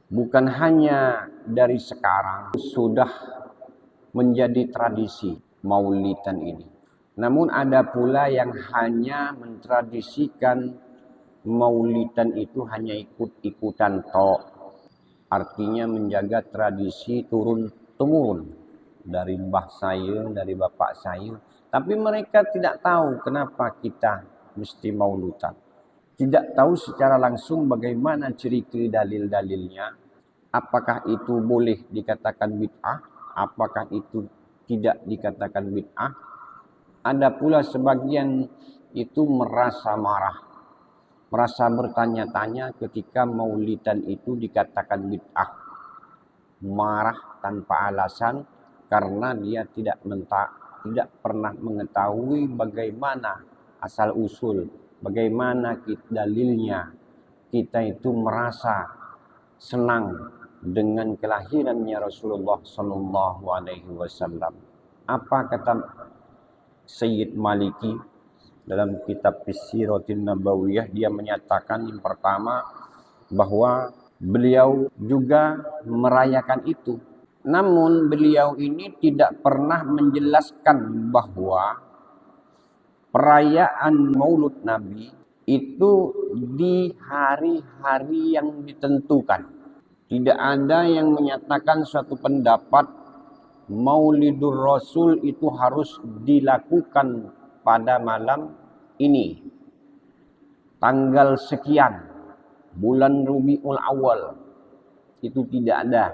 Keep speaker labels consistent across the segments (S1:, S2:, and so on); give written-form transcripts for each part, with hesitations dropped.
S1: bukan hanya dari sekarang sudah menjadi tradisi maulidan ini. Namun ada pula yang hanya mentradisikan maulidan itu hanya ikut-ikutan tok. Artinya menjaga tradisi turun-temurun dari mbah saya, dari bapak saya. Tapi mereka tidak tahu kenapa kita mesti maulidan. Tidak tahu secara langsung bagaimana cerita dalil-dalilnya. Apakah itu boleh dikatakan bid'ah? Apakah itu tidak dikatakan bid'ah? Ada pula sebagian itu merasa marah, merasa bertanya-tanya ketika maulidan itu dikatakan bid'ah. Marah tanpa alasan karena dia tidak pernah mengetahui bagaimana asal usul, bagaimana dalilnya. Kita itu merasa senang dengan kelahirannya Rasulullah Sallallahu Alaihi Wasallam. Apa kata Sayyid Maliki dalam kitab Siratin Nabawiyah? Dia menyatakan yang pertama bahwa beliau juga merayakan itu. Namun beliau ini tidak pernah menjelaskan bahwa perayaan Maulud Nabi itu di hari-hari yang ditentukan. Tidak ada yang menyatakan suatu pendapat Maulidur Rasul itu harus dilakukan pada malam ini, tanggal sekian, bulan Rabiul Awal. Itu tidak ada.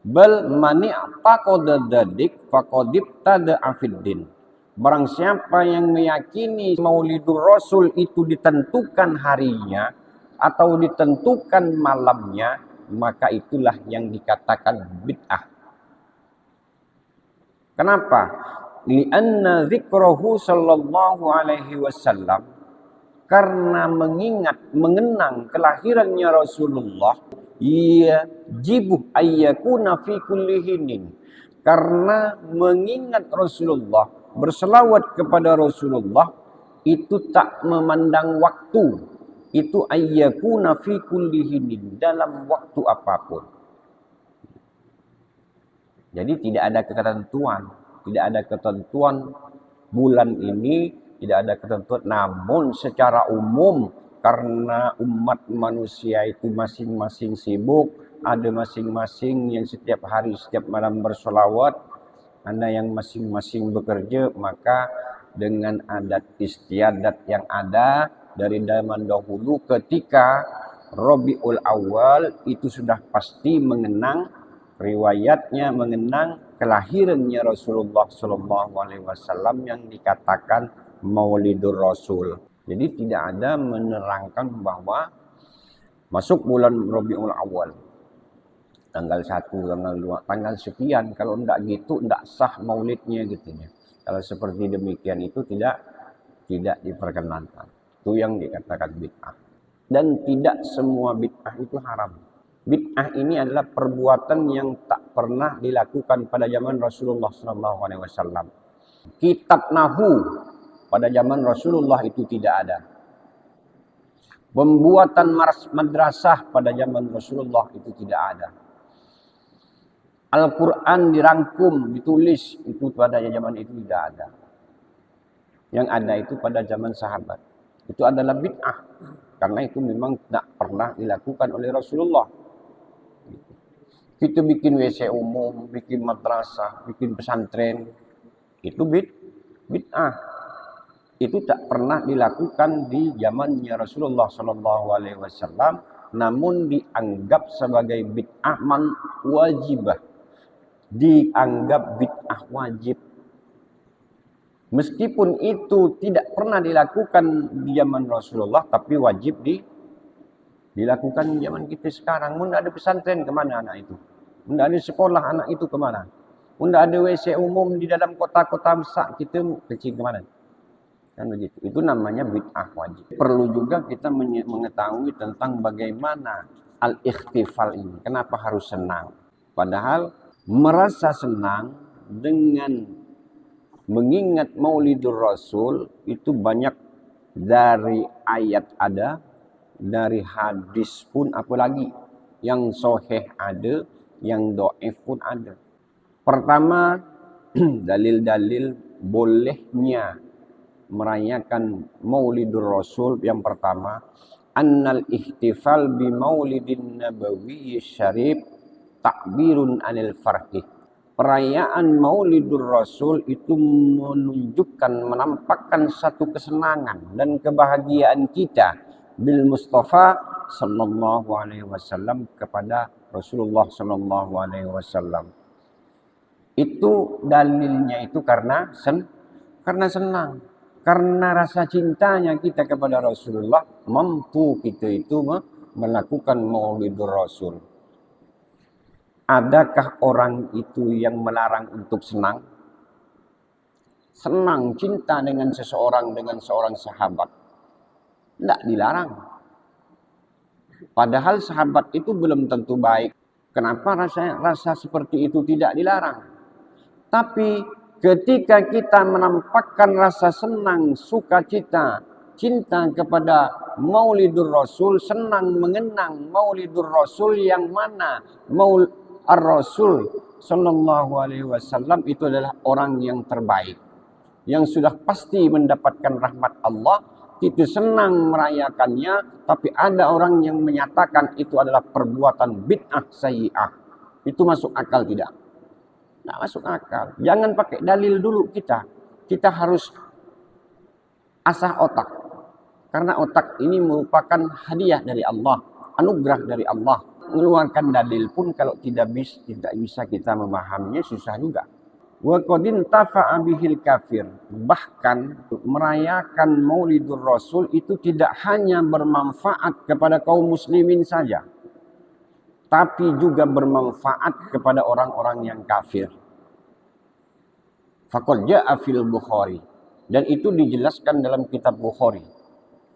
S1: Bal mani faqad dadik faqadib tada afiddin. Barang siapa yang meyakini Maulidur Rasul itu ditentukan harinya atau ditentukan malamnya, maka itulah yang dikatakan bid'ah. Kenapa? Lianna zikrahu sallallahu alaihi wasallam, karena mengenang kelahirannya Rasulullah, yajibu ayyakuna fi kulli hinin. Karena mengingat Rasulullah, berselawat kepada Rasulullah itu tak memandang waktu. Itu ayyakuna fi kulli hinin, dalam waktu apapun. Jadi tidak ada ketentuan bulan ini, tidak ada ketentuan. Namun secara umum karena umat manusia itu masing-masing sibuk, ada masing-masing yang setiap hari, setiap malam bersolawat, ada yang masing-masing bekerja, maka dengan adat istiadat yang ada dari zaman dahulu ketika Rabiul Awal itu sudah pasti mengenang riwayatnya, mengenang kelahirannya Rasulullah Sallallahu Alaihi Wasallam yang dikatakan Maulidur Rasul. Jadi tidak ada menerangkan bahwa masuk bulan Rabiul Awal tanggal 1, tanggal 2, tanggal sekian. Kalau tidak gitu tidak sah maulidnya gitu ya. Kalau seperti demikian itu tidak diperkenankan. Itu yang dikatakan bid'ah. Dan tidak semua bid'ah itu haram. Bid'ah ini adalah perbuatan yang tak pernah dilakukan pada zaman Rasulullah SAW. Kitab Nahu pada zaman Rasulullah itu tidak ada. Pembuatan madrasah pada zaman Rasulullah itu tidak ada. Al-Quran dirangkum, ditulis, itu pada zaman itu tidak ada. Yang ada itu pada zaman sahabat. Itu adalah bid'ah. Karena itu memang tidak pernah dilakukan oleh Rasulullah. Kita bikin WC umum, bikin madrasah, bikin pesantren, itu bid'ah. Itu tak pernah dilakukan di zamannya Rasulullah SAW, namun dianggap sebagai bid'ah wajibah, dianggap bid'ah wajib. Meskipun itu tidak pernah dilakukan di zaman Rasulullah, tapi wajib dilakukan zaman kita sekarang. Tidak ada pesantren, kemana anak itu? Tidak ada sekolah, anak itu kemana? Tidak ada WC umum di dalam kota-kota besar, kita kecil kemana? Kan begitu. Itu namanya bid'ah wajib. Perlu juga kita mengetahui tentang bagaimana al-ikhtifal ini. Kenapa harus senang? Padahal merasa senang dengan mengingat Maulidur Rasul itu banyak dari ayat ada, dari hadis pun apalagi Yang sahih ada, yang dhaif pun ada. Pertama, dalil-dalil bolehnya merayakan Maulidur Rasul yang pertama, annal ihtifal bi Maulidin Nabawi Syarif takbirun anil farhi. Perayaan Maulidur Rasul itu menunjukkan, menampakkan satu kesenangan dan kebahagiaan kita bil Mustafa sallallahu alaihi wasallam kepada Rasulullah sallallahu alaihi wasallam. Itu dalilnya itu karena senang. Karena rasa cintanya kita kepada Rasulullah mampu kita itu melakukan Maulidur Rasul. Adakah orang itu yang melarang untuk senang? Senang, cinta dengan seseorang, dengan seorang sahabat. Tidak dilarang. Padahal sahabat itu belum tentu baik. Kenapa rasa seperti itu tidak dilarang? Tapi ketika kita menampakkan rasa senang, sukacita, cinta kepada Maulidur Rasul, senang mengenang Maulidur Rasul yang mana Ar-Rasul sallallahu alaihi wasallam itu adalah orang yang terbaik, yang sudah pasti mendapatkan rahmat Allah. Itu senang merayakannya, tapi ada orang yang menyatakan itu adalah perbuatan bid'ah sayyi'ah. Itu masuk akal tidak? Tidak masuk akal. Jangan pakai dalil dulu kita. Kita harus asah otak. Karena otak ini merupakan hadiah dari Allah, anugerah dari Allah. Mengeluarkan dalil pun kalau tidak bisa kita memahaminya, susah juga. Wa qadin tafa'a bihil kafir. Bahkan merayakan Maulidur Rasul itu tidak hanya bermanfaat kepada kaum muslimin saja, tapi juga bermanfaat kepada orang-orang yang kafir. Faqad ja'a fil Bukhari. Dan itu dijelaskan dalam kitab Bukhari.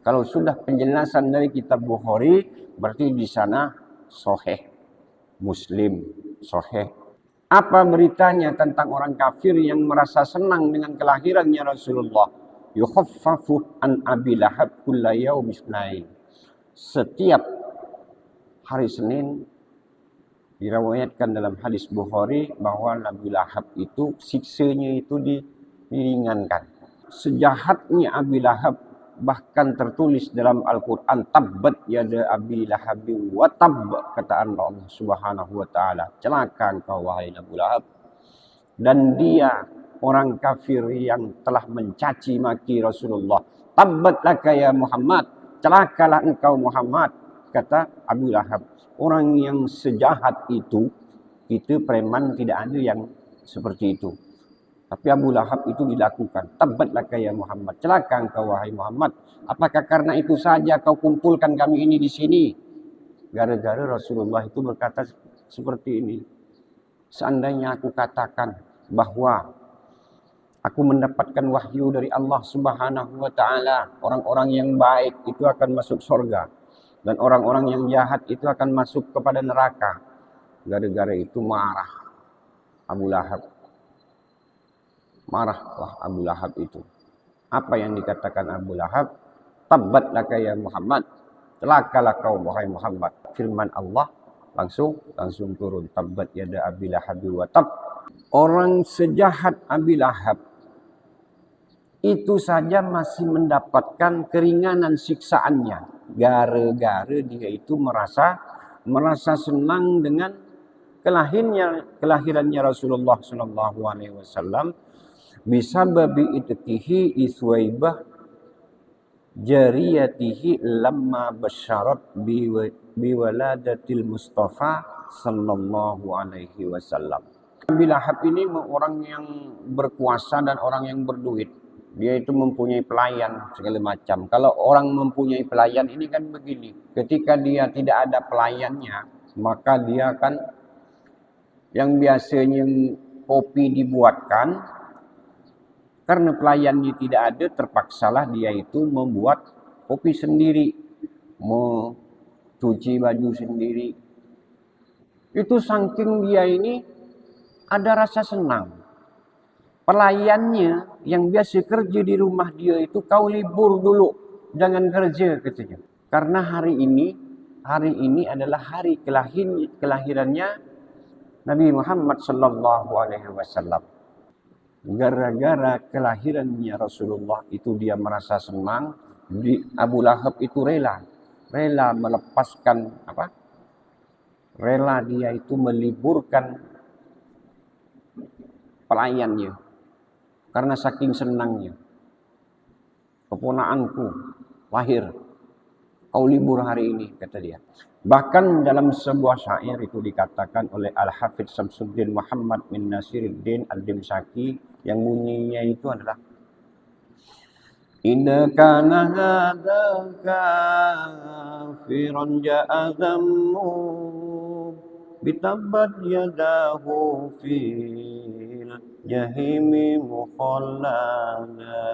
S1: Kalau sudah penjelasan dari kitab Bukhari, berarti di sana sahih. Muslim sahih. Apa beritanya tentang orang kafir yang merasa senang dengan kelahirannya Rasulullah? Yukhaffafu an Abi Lahab kulla yaum isnain. Setiap hari Senin diriwayatkan dalam hadis Bukhari bahwa Nabi Lahab itu siksanya itu diringankan. Sejahatnya Abi Lahab bahkan tertulis dalam Al-Quran, tabbat yada Abi Lahab wa tabb, kata Allah Subhanahu wa taala, celaka engkau wahai Abu Lahab. Dan dia orang kafir yang telah mencaci maki Rasulullah. Tabbat laka ya Muhammad, celakalah engkau Muhammad, kata Abu Lahab. Orang yang sejahat itu preman tidak ada yang seperti itu. Tapi Abu Lahab itu dilakukan. Tabbat laka ya Muhammad, celaka engkau wahai Muhammad. Apakah karena itu saja kau kumpulkan kami ini di sini? Gara-gara Rasulullah itu berkata seperti ini. Seandainya aku katakan bahwa aku mendapatkan wahyu dari Allah Subhanahu wa taala, orang-orang yang baik itu akan masuk surga dan orang-orang yang jahat itu akan masuk kepada neraka. Gara-gara itu marah Abu Lahab. Marahlah Abu Lahab itu. Apa yang dikatakan Abu Lahab? Tabbat laka ya Muhammad, celakalah kau wahai Muhammad. Firman Allah langsung turun. Tabbat yada Abi Lahab wa tab. Orang sejahat Abi Lahab itu saja masih mendapatkan keringanan siksaannya. Gara-gara dia itu merasa senang dengan kelahirannya Rasulullah sallallahu alaihi wasallam. Bisababi ittihi Iswaibah jariyatihi lamma basyarat biwaladatil Mustafa sallallahu alaihi wasallam. Abi Lahab ini orang yang berkuasa dan orang yang berduit. Dia itu mempunyai pelayan segala macam. Kalau orang mempunyai pelayan ini kan begini. Ketika dia tidak ada pelayannya, maka dia kan yang biasanya kopi dibuatkan, karena pelayannya tidak ada, terpaksalah dia itu membuat kopi sendiri, mencuci baju sendiri. Itu saking dia ini ada rasa senang. Pelayannya yang biasa kerja di rumah dia itu, kau libur dulu, jangan kerja katanya. Karena hari ini hari ini adalah hari kelahirannya Nabi Muhammad sallallahu alaihi wasallam. Gara-gara kelahirannya Rasulullah itu dia merasa senang, Abu Lahab itu rela melepaskan apa? Rela dia itu meliburkan pelayannya karena saking senangnya. Keponakanku lahir, kau libur hari ini, kata dia. Bahkan dalam sebuah syair itu dikatakan oleh Al-Hafidz Syamsuddin Muhammad bin Nasiruddin Ad-Dimsyaki yang bunyinya itu adalah Idza kana hadza kafiran ja'a dhammu bitabbat yadahu fil jahimi mukhallada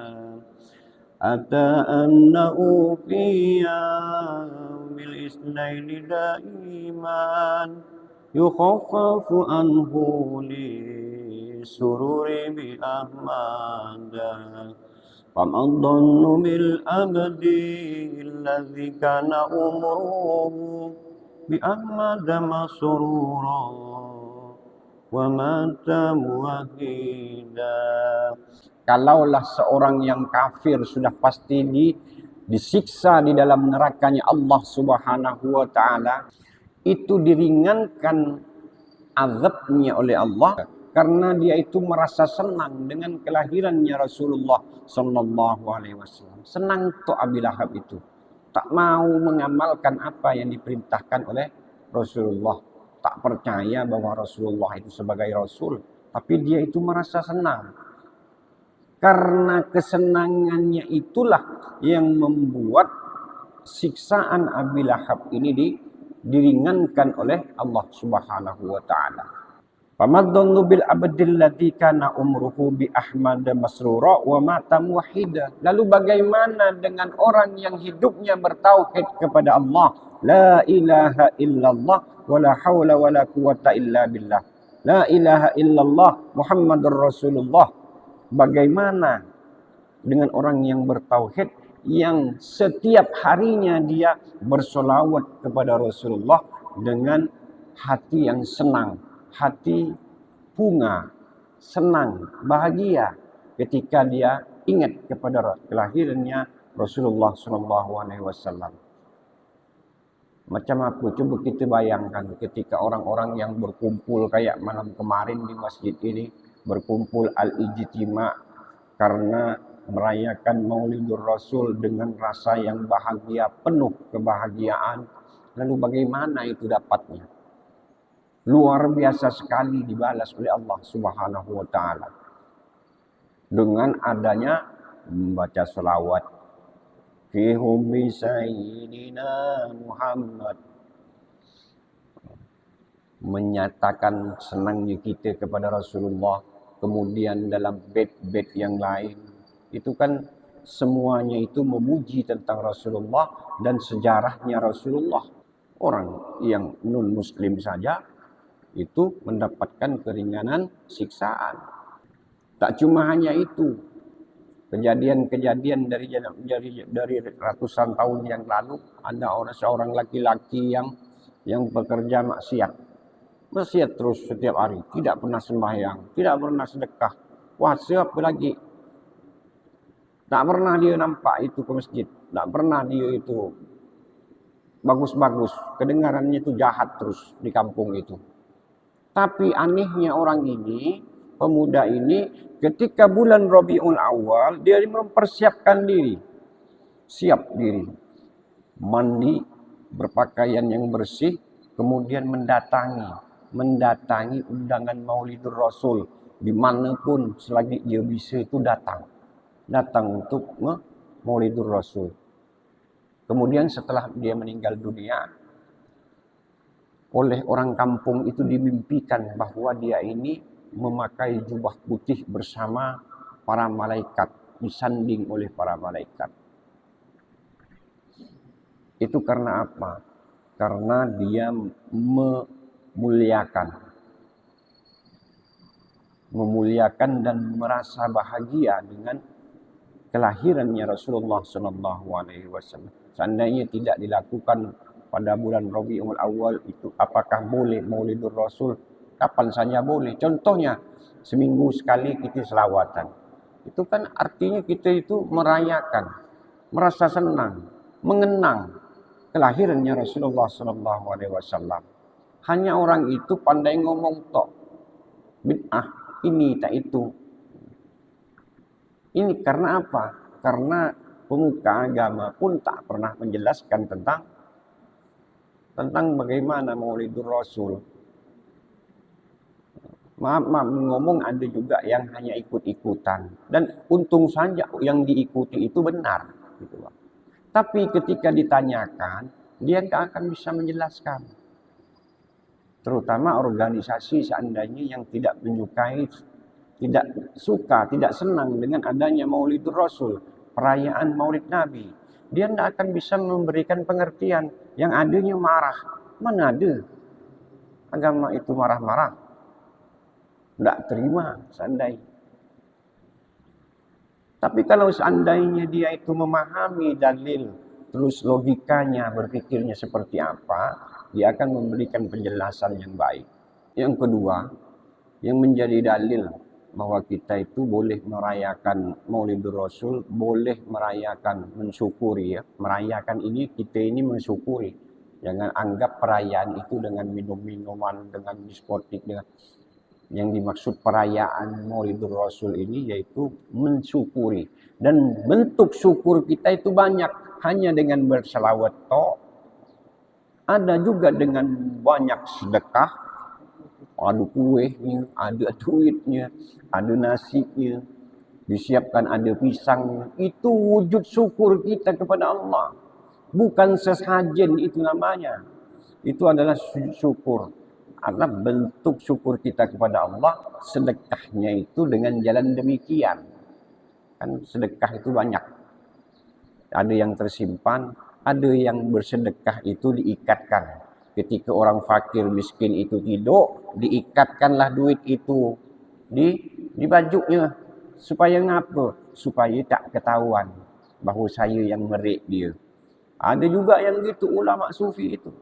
S1: Ata annahu fi yawmil isnaini daiman yukhaffafu anhu li sururi bi ahmada famadhannu bil abdi alladhi kana umruhu bi ahmada masrura wa mata muwahhida. Kalaulah seorang yang kafir sudah pasti disiksa di dalam nerakanya Allah Subhanahu wa taala, itu diringankan azabnya oleh Allah karena dia itu merasa senang dengan kelahirannya Rasulullah sallallahu alaihi wasallam. Senang tuh Abu Lahab itu. Tak mau mengamalkan apa yang diperintahkan oleh Rasulullah. Tak percaya bahwa Rasulullah itu sebagai Rasul, tapi dia itu merasa senang. Karena kesenangannya itulah yang membuat siksaan Abu Lahab ini diringankan oleh Allah Subhanahu wa taala. Famadhannu bil abdil ladzi kana umruhu bi ahmad masrura wa mata muwahhida. Lalu bagaimana dengan orang yang hidupnya bertauhid kepada Allah, la ilaha illallah wa la haula wa la quwata illa billah. La ilaha illallah Muhammadur Rasulullah. Bagaimana dengan orang yang bertauhid yang setiap harinya dia bersolawat kepada Rasulullah dengan hati yang senang, hati bunga, senang, bahagia ketika dia ingat kepada kelahirannya Rasulullah SAW. Macam apa? Coba kita bayangkan ketika orang-orang yang berkumpul kayak malam kemarin di masjid ini, berkumpul al-ijtima' karena merayakan Maulidur Rasul dengan rasa yang bahagia, penuh kebahagiaan. Lalu bagaimana itu dapatnya? Luar biasa sekali dibalas oleh Allah Subhanahu wa taala. Dengan adanya membaca selawat fi hubbi sayyidina Muhammad, menyatakan senangnya kita kepada Rasulullah. Kemudian dalam bait-bait yang lain itu kan semuanya itu memuji tentang Rasulullah dan sejarahnya Rasulullah. Orang yang non muslim saja itu mendapatkan keringanan siksaan. Tak cuma hanya itu, kejadian-kejadian dari ratusan tahun yang lalu ada seorang laki-laki yang bekerja maksiat terus setiap hari, tidak pernah sembahyang, tidak pernah sedekah, puasa apa lagi, tak pernah dia nampak itu ke masjid, tak pernah dia itu bagus-bagus, kedengarannya itu jahat terus di kampung itu. Tapi anehnya orang ini, pemuda ini, ketika bulan Rabiul Awal dia mempersiapkan diri, siap diri, mandi, berpakaian yang bersih, kemudian mendatangi undangan Maulidur Rasul dimanapun selagi dia bisa itu datang untuk Maulidur Rasul. Kemudian setelah dia meninggal dunia, oleh orang kampung itu dimimpikan bahwa dia ini memakai jubah putih bersama para malaikat, disanding oleh para malaikat. Itu karena apa? Karena dia memuliakan dan merasa bahagia dengan kelahirannya Rasulullah SAW. Seandainya tidak dilakukan pada bulan Rabiul Awal itu apakah boleh Maulidur Rasul? Kapan saja boleh. Contohnya seminggu sekali kita selawatan. Itu kan artinya kita itu merayakan, merasa senang, mengenang kelahirannya Rasulullah SAW. Hanya orang itu pandai ngomong tok, bid'ah ini tak itu. Ini karena apa? Karena pemuka agama pun tak pernah menjelaskan tentang bagaimana Maulidur Rasul. Maaf ngomong ada juga yang hanya ikut-ikutan. Dan untung saja yang diikuti itu benar. Gitu. Tapi ketika ditanyakan, dia nggak akan bisa menjelaskan. Terutama organisasi seandainya yang tidak menyukai, tidak suka, tidak senang dengan adanya Maulidur Rasul, perayaan Maulid Nabi. Dia tidak akan bisa memberikan pengertian. Yang adanya marah. Mana ada agama itu marah-marah? Tidak terima seandainya. Tapi kalau seandainya dia itu memahami dalil, terus logikanya, berpikirnya seperti apa, dia akan memberikan penjelasan yang baik. Yang kedua, yang menjadi dalil bahwa kita itu boleh merayakan Maulidur Rasul, boleh merayakan, mensyukuri ya. Merayakan ini, kita ini mensyukuri. Jangan anggap perayaan itu dengan minum-minuman, dengan diskotik, dengan... Yang dimaksud perayaan Maulidur Rasul ini yaitu mensyukuri. Dan bentuk syukur kita itu banyak. Hanya dengan berselawat tok. Ada juga dengan banyak sedekah. Ada kuehnya, ada duitnya, ada nasinya. Disiapkan ada pisangnya. Itu wujud syukur kita kepada Allah. Bukan sesajen itu namanya. Itu adalah syukur. Karena bentuk syukur kita kepada Allah, sedekahnya itu dengan jalan demikian. Kan sedekah itu banyak. Ada yang tersimpan, ada yang bersedekah itu diikatkan. Ketika orang fakir miskin itu tidur, diikatkanlah duit itu di bajunya. Supaya ngapa? Supaya tak ketahuan bahawa saya yang merik dia. Ada juga yang gitu ulama sufi itu.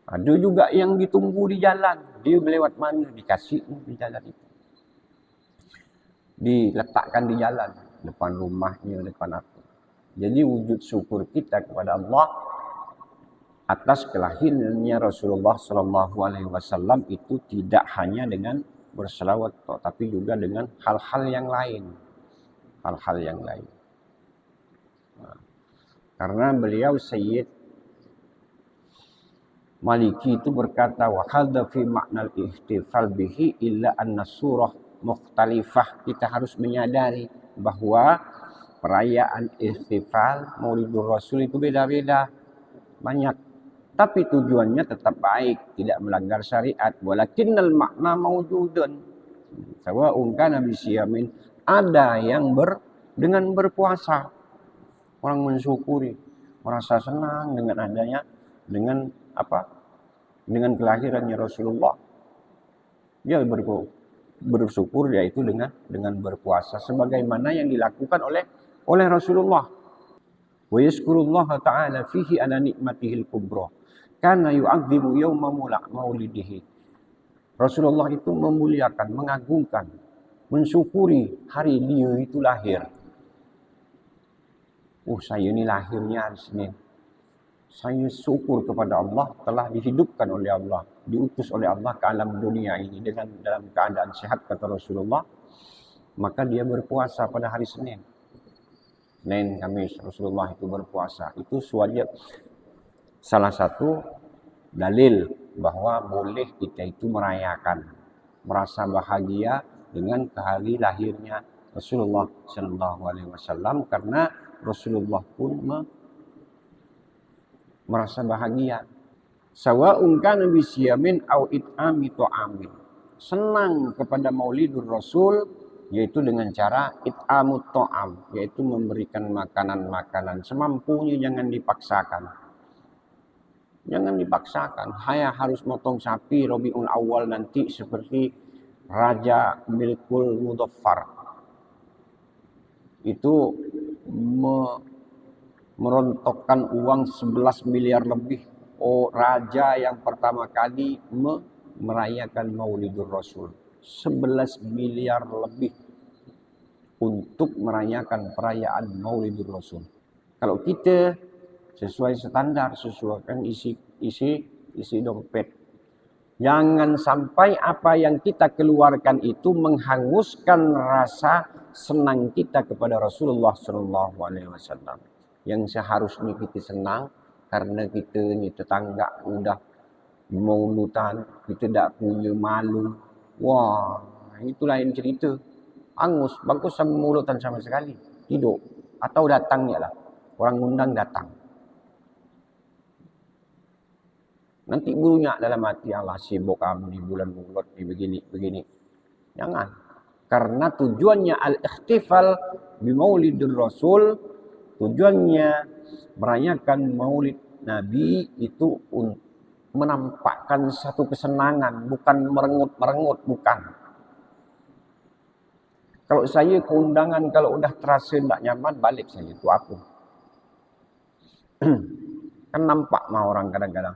S1: Ada juga yang ditunggu di jalan. Dia melewat mana? Dikasih di jalan itu. Diletakkan di jalan. Depan rumahnya, depan apa. Jadi wujud syukur kita kepada Allah atas kelahirannya Rasulullah SAW itu tidak hanya dengan berselawat, tapi juga dengan hal-hal yang lain. Hal-hal yang lain. Karena beliau Sayyid Maliki itu berkata wa hadza fi ma'nal ihtifal bihi illa anna surah mukhtalifah. Kita harus menyadari bahwa perayaan ihtifal Maulidur Rasul itu beda-beda, banyak. Tapi tujuannya tetap baik, tidak melanggar syariat. Walakinnal makna maujudun. Sawa'un kana bisiyamin. Ada yang dengan berpuasa. Orang mensyukuri, merasa senang dengan adanya, dengan dengan kelahirannya Rasulullah. Dia bersyukur yaitu dengan berpuasa sebagaimana yang dilakukan oleh Rasulullah. Wa yazkurullaha ta'ala fihi ala nikmatihil kubra. Kana yu'azzimu yawma maulidihi. Rasulullah itu memuliakan, mengagungkan, mensyukuri hari dia itu lahir. Saya ini lahirnya hari Senin. Saya syukur kepada Allah telah dihidupkan oleh Allah, diutus oleh Allah ke alam dunia ini dalam keadaan sehat kata Rasulullah. Maka dia berpuasa pada hari Senin. Senin, Kamis Rasulullah itu berpuasa. Itu salah satu dalil bahwa boleh kita itu merayakan, merasa bahagia dengan hari lahirnya Rasulullah SAW karena Rasulullah pun merasa bahagia. Sawa'un kana bisiyamin au it'ami ta'amin. Senang kepada Maulidur Rasul yaitu dengan cara it'amut ta'am, yaitu memberikan makanan-makanan semampunya, jangan dipaksakan. Jangan dipaksakan. Saya harus motong sapi Rabiul Awal nanti seperti Raja Milkul Mudaffar. Itu merontokkan uang 11 miliar lebih. Oh, raja yang pertama kali merayakan Maulidur Rasul. 11 miliar lebih untuk merayakan perayaan Maulidur Rasul. Kalau kita sesuai standar, sesuaikan isi dompet. Jangan sampai apa yang kita keluarkan itu menghanguskan rasa senang kita kepada Rasulullah Sallallahu Alaihi Wasallam. Yang seharusnya kita senang karena kita ni tetangga udah maulutan, kita tak punya malu. Wah, itu lain cerita. Angus, bagus sama maulutan sama sekali. Hidup atau datangnya lah. Orang undang datang. Nanti bunyi dalam hati, Allah sibuk di bulan Maulud ni begini. Jangan. Karena tujuannya al-ikhtifal bi Maulidur Rasul, tujuannya merayakan Maulid Nabi itu menampakkan satu kesenangan, bukan merengut-merengut, bukan. Kalau saya ke undangan, kalau udah terasa tak nyaman, balik saya, itu aku. Kan nampak mah orang kadang-kadang.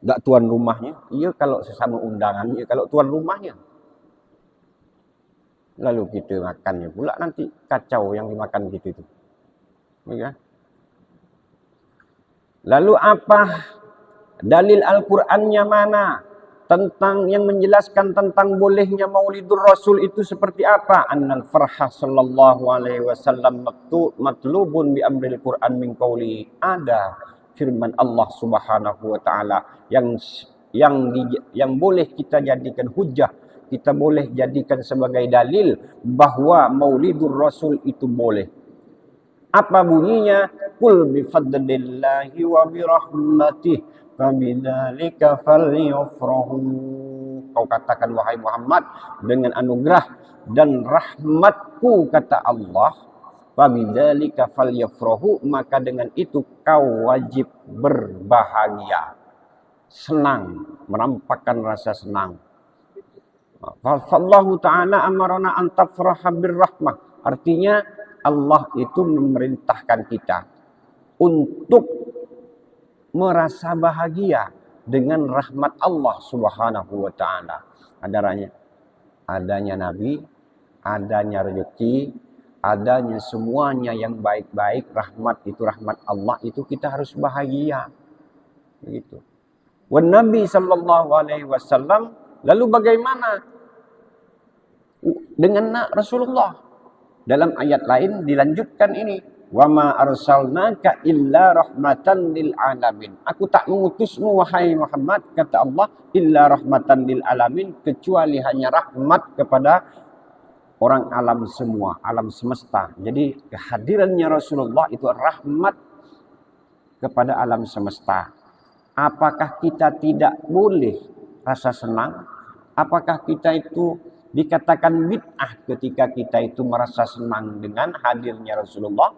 S1: Tak tuan rumahnya, iya kalau sesama undangan, iya kalau tuan rumahnya. Lalu kita makannya pula nanti kacau yang dimakan kita itu. Ya. Lalu apa dalil Al-Qur'annya mana? Tentang yang menjelaskan tentang bolehnya Maulidur Rasul itu seperti apa? Annal farhah sallallahu alaihi wasallam matlubun bi amril Qur'an min qauli. Ada firman Allah Subhanahu wa taala yang boleh kita jadikan hujah, kita boleh jadikan sebagai dalil bahwa Maulidur Rasul itu boleh. Apa bunyinya? Qul bi fadlillahi wa bi rahmatih fabidzalika falyafrahu. Kau katakan wahai Muhammad, dengan anugerah dan rahmatku kata Allah, fabidzalika falyafrahu, maka dengan itu kau wajib berbahagia, senang, merampakkan rasa senang. Fallahu ta'ala amarana an tafraha birrahmah. Artinya Allah itu memerintahkan kita untuk merasa bahagia dengan rahmat Allah Subhanahu wa taala. Adanya nabi, adanya rezeki, adanya semuanya yang baik-baik, rahmat itu rahmat Allah, itu kita harus bahagia. Begitu. Wan Nabi sallallahu alaihi wasallam, lalu bagaimana dengan Rasulullah? Dalam ayat lain dilanjutkan ini, wa ma arsalnaka illa rahmatan lil alamin. Aku tak mengutusmu wahai Muhammad, kata Allah, illa rahmatan lil alamin, kecuali hanya rahmat kepada orang alam semua, alam semesta. Jadi kehadirannya Rasulullah itu rahmat kepada alam semesta. Apakah kita tidak boleh rasa senang? Apakah kita itu dikatakan bid'ah ketika kita itu merasa senang dengan hadirnya Rasulullah?